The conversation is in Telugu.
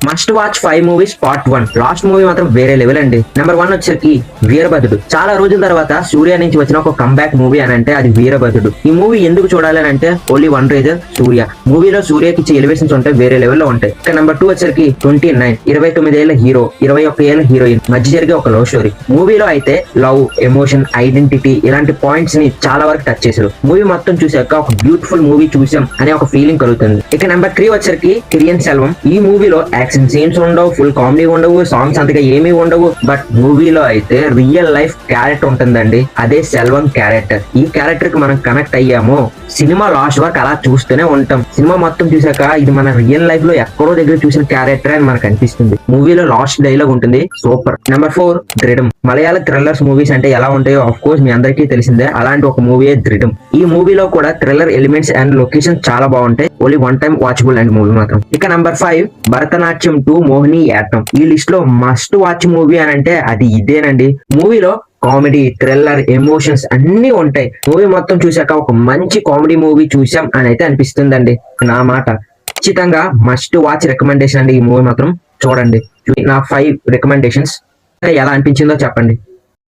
Must watch 5 movies part 1. Last movie మాత్రం వేరే లెవెల్ అండి. నెంబర్ 1 వచ్చేసరికి వీరభద్రుడు. చాలా రోజుల తర్వాత సూర్య నుంచి వచ్చిన ఒక కంబ్యాక్ మూవీ అని అంటే అది వీరభద్రుడు. ఈ మూవీ ఎందుకు చూడాలి అని అంటే ఓన్లీ వన్ రీజన్, సూర్య. మూవీలో సూర్యకి ఇచ్చే ఎలివేషన్స్ ఉంటాయి, వేరే లెవెల్లో ఉంటాయి. ఇక నెంబర్ 2 వచ్చేసరికి 29, 29 ఏళ్ల హీరో, 21 ఏళ్ల హీరోయిన్ మధ్య జరిగే ఒక లవ్ స్టోరీ. మూవీలో అయితే లవ్, ఎమోషన్, ఐడెంటిటీ ఇలాంటి పాయింట్స్ ని చాలా వరకు టచ్ చేశారు. మూవీ మొత్తం చూసాక ఒక బ్యూటిఫుల్ మూవీ చూసాం అనే ఒక ఫీలింగ్ కలుగుతుంది. ఇక నెంబర్ 3 వచ్చరికి కిరియన్ సెల్వం. ఈ మూవీలో యాక్షన్ సీన్స్ ఉండవు, ఫుల్ కామెడీ ఉండవు, సాంగ్స్ అంతగా ఏమీ ఉండవు. బట్ మూవీలో అయితే రియల్ లైఫ్ క్యారెక్టర్ ఉంటుందండి, అదే సెల్వం క్యారెక్టర్. ఈ క్యారెక్టర్ కి మనం కనెక్ట్ అయ్యామో సినిమా లాస్ట్ వరకు అలా చూస్తూనే ఉంటాం. సినిమా మొత్తం చూసాక ఇది మన రియల్ లైఫ్ లో ఎక్కడో దగ్గర చూసిన క్యారెక్టర్ అని మనకు అనిపిస్తుంది. మూవీలో లాస్ట్ డైలాగ్ ఉంటుంది, సూపర్. నెంబర్ 4 దృఢం. మలయాళ థ్రిల్లర్స్ మూవీస్ అంటే ఎలా ఉంటాయో ఆఫ్ కోర్స్ మీ అందరికీ తెలిసిందే. అలాంటి ఒక మూవీ దృఢం. ఈ మూవీలో కూడా థ్రిల్లర్ ఎలిమెంట్స్ అండ్ లొకేషన్ చాలా బాగుంటాయి. Only one time watchable and movie మాత్రం. ఇక నెంబర్ 5 భరతనాట్యం 2 మోహిని యాటం. ఈ లిస్ట్ లో మస్ట్ వాచ్ మూవీ అని అంటే అది ఇదేనండి. మూవీలో కామెడీ, థ్రిల్లర్, ఎమోషన్స్ అన్ని ఉంటాయి. మూవీ మొత్తం చూసాక ఒక మంచి కామెడీ మూవీ చూసాం అని అయితే అనిపిస్తుందండి నా మాట. ఖచ్చితంగా మస్ట్ వాచ్ రికమెండేషన్ అండి. ఈ మూవీ మాత్రం చూడండి. నా 5 రికమెండేషన్స్ ఎలా అనిపించిందో చెప్పండి.